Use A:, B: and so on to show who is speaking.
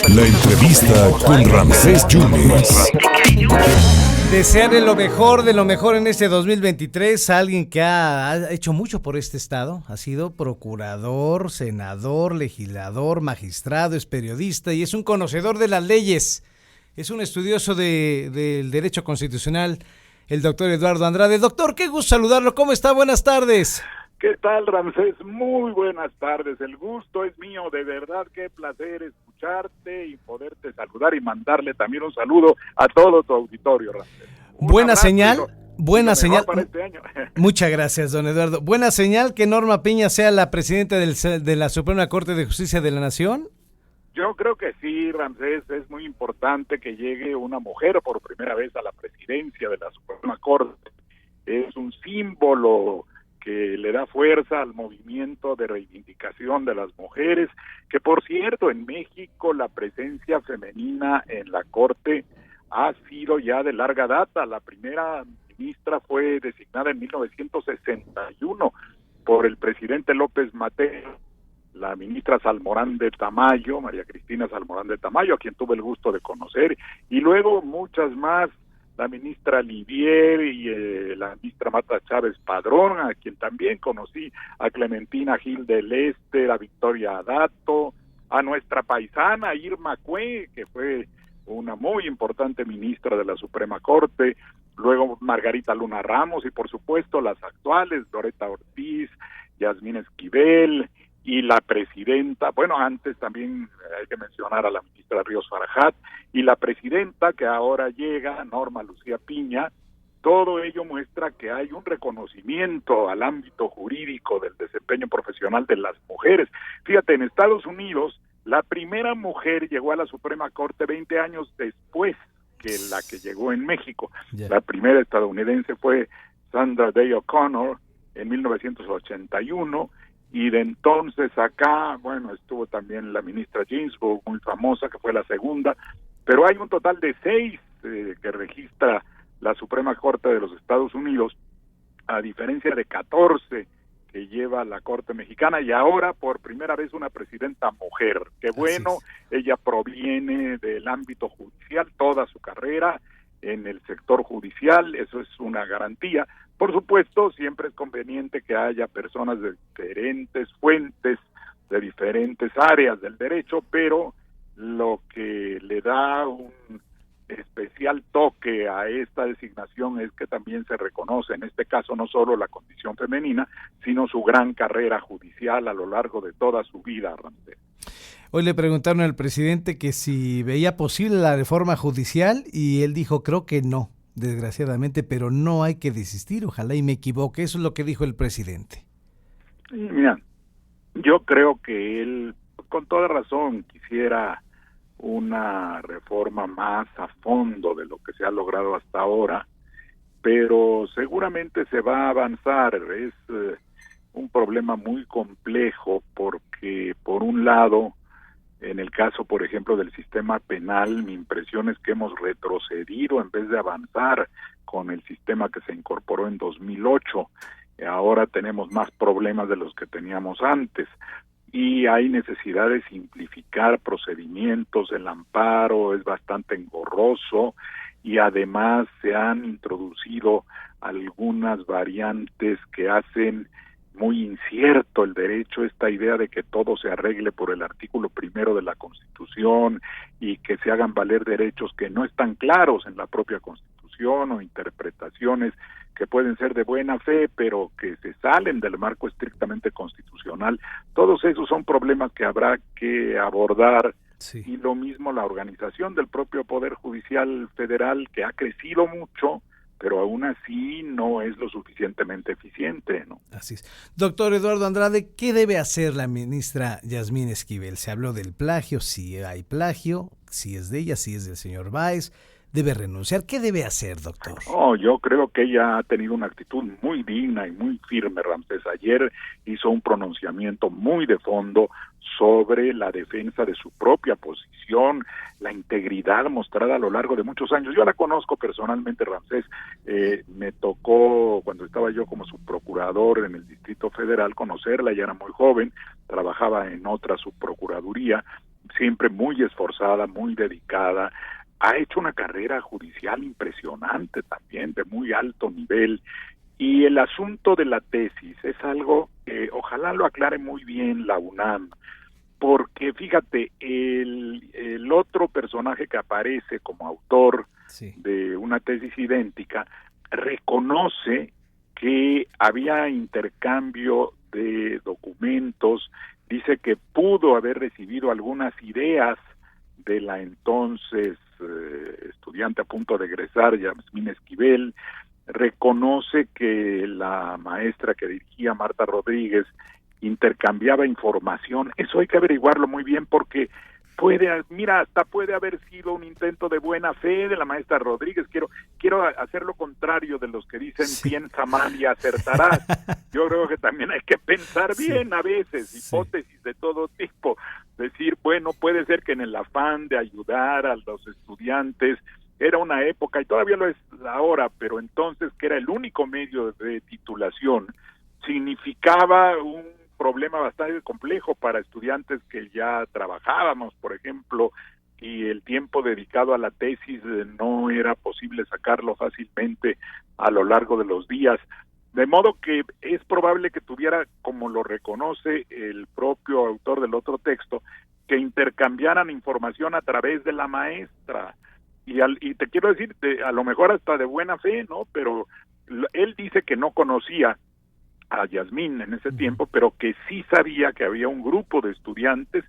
A: La entrevista con Ramsés Yunes.
B: Desearle lo mejor de lo mejor en este 2023 a alguien que ha hecho mucho por este estado. Ha sido procurador, senador, legislador, magistrado, es periodista y es un conocedor de las leyes. Es un estudioso del derecho constitucional, el doctor Eduardo Andrade. Doctor, qué gusto saludarlo. ¿Cómo está? Buenas tardes.
C: ¿Qué tal, Ramsés? Muy buenas tardes. El gusto es mío, de verdad, qué placer escucharte y poderte saludar y mandarle también un saludo a todo tu auditorio, Ramsés.
B: Buena señal, buena señal.
C: Para este año.
B: Muchas gracias, don Eduardo. Buena señal que Norma Piña sea la presidenta de la Suprema Corte de Justicia de la Nación.
C: Yo creo que sí, Ramsés, es muy importante que llegue una mujer por primera vez a la presidencia de la Suprema Corte. Es un símbolo que le da fuerza al movimiento de reivindicación de las mujeres, que por cierto en México la presencia femenina en la Corte ha sido ya de larga data. La primera ministra fue designada en 1961 por el presidente López Mateos, la ministra Salmorán de Tamayo, María Cristina Salmorán de Tamayo, a quien tuve el gusto de conocer, y luego muchas más, la ministra Livier y la ministra Marta Chávez Padrón, a quien también conocí, a Clementina Gil del Este, a Victoria Adato, a nuestra paisana Irma Cue, que fue una muy importante ministra de la Suprema Corte, luego Margarita Luna Ramos y por supuesto las actuales, Loreta Ortiz, Yasmín Esquivel y la presidenta, bueno, antes también hay que mencionar a la ministra Ríos Farajat y la presidenta que ahora llega, Norma Lucía Piña. Todo ello muestra que hay un reconocimiento al ámbito jurídico del desempeño profesional de las mujeres. Fíjate, en Estados Unidos, la primera mujer llegó a la Suprema Corte 20 años después que la que llegó en México. Yeah. La primera estadounidense fue Sandra Day O'Connor en 1981, y de entonces acá, bueno, estuvo también la ministra Ginsburg, muy famosa, que fue la segunda, pero hay un total de 6 que registra la Suprema Corte de los Estados Unidos, a diferencia de 14 que lleva la Corte Mexicana, y ahora por primera vez una presidenta mujer. Qué bueno, ella proviene del ámbito judicial, toda su carrera en el sector judicial, eso es una garantía. Por supuesto, siempre es conveniente que haya personas de diferentes fuentes, de diferentes áreas del derecho, pero lo que le da un especial toque a esta designación es que también se reconoce, en este caso, no solo la condición femenina, sino su gran carrera judicial a lo largo de toda su vida, Ramsés.
B: Hoy le preguntaron al presidente que si veía posible la reforma judicial y él dijo, creo que no, desgraciadamente, pero no hay que desistir, ojalá y me equivoque. Eso es lo que dijo el presidente.
C: Mira, yo creo que él, con toda razón, quisiera una reforma más a fondo de lo que se ha logrado hasta ahora, pero seguramente se va a avanzar. Es un problema muy complejo porque, por un lado, en el caso, por ejemplo, del sistema penal, mi impresión es que hemos retrocedido en vez de avanzar con el sistema que se incorporó en 2008. Ahora tenemos más problemas de los que teníamos antes y hay necesidad de simplificar procedimientos. El amparo es bastante engorroso y además se han introducido algunas variantes que hacen muy incierto el derecho, esta idea de que todo se arregle por el artículo 1 de la Constitución y que se hagan valer derechos que no están claros en la propia Constitución, o interpretaciones que pueden ser de buena fe, pero que se salen del marco estrictamente constitucional. Todos esos son problemas que habrá que abordar. Sí. Y lo mismo la organización del propio Poder Judicial Federal, que ha crecido mucho, pero aún así no es lo suficientemente eficiente, ¿no?
B: Así es. Doctor Eduardo Andrade, ¿qué debe hacer la ministra Yasmín Esquivel? Se habló del plagio, si hay plagio, si es de ella, si es del señor Báez. debe renunciar. ¿Qué debe hacer, doctor?
C: Oh, yo creo que ella ha tenido una actitud muy digna y muy firme, Ramsés. Ayer hizo un pronunciamiento muy de fondo sobre la defensa de su propia posición, la integridad mostrada a lo largo de muchos años. Yo la conozco personalmente, Ramsés. Me tocó, cuando estaba yo como subprocurador en el Distrito Federal, conocerla. Ella era muy joven, trabajaba en otra subprocuraduría, siempre muy esforzada, muy dedicada. Ha hecho una carrera judicial impresionante también, de muy alto nivel. Y el asunto de la tesis es algo que ojalá lo aclare muy bien la UNAM, porque fíjate, el otro personaje que aparece como autor de una tesis idéntica reconoce que había intercambio de documentos, dice que pudo haber recibido algunas ideas de la entonces estudiante a punto de egresar, Yasmín Esquivel. Reconoce que la maestra que dirigía, Marta Rodríguez, intercambiaba información. Eso hay que averiguarlo muy bien, porque hasta puede haber sido un intento de buena fe de la maestra Rodríguez. Quiero hacer lo contrario de los que dicen piensa mal y acertarás. Yo creo que también hay que pensar bien a veces, hipótesis de todo tipo. Decir, bueno, puede ser que en el afán de ayudar a los estudiantes, era una época, y todavía lo es ahora, pero entonces que era el único medio de titulación, significaba un problema bastante complejo para estudiantes que ya trabajábamos, por ejemplo, y el tiempo dedicado a la tesis no era posible sacarlo fácilmente a lo largo de los días. De modo que es probable que tuviera, como lo reconoce el propio autor del otro texto, que intercambiaran información a través de la maestra. Y te quiero decir, a lo mejor hasta de buena fe, ¿no? Pero él dice que no conocía a Yasmín en ese tiempo, pero que sí sabía que había un grupo de estudiantes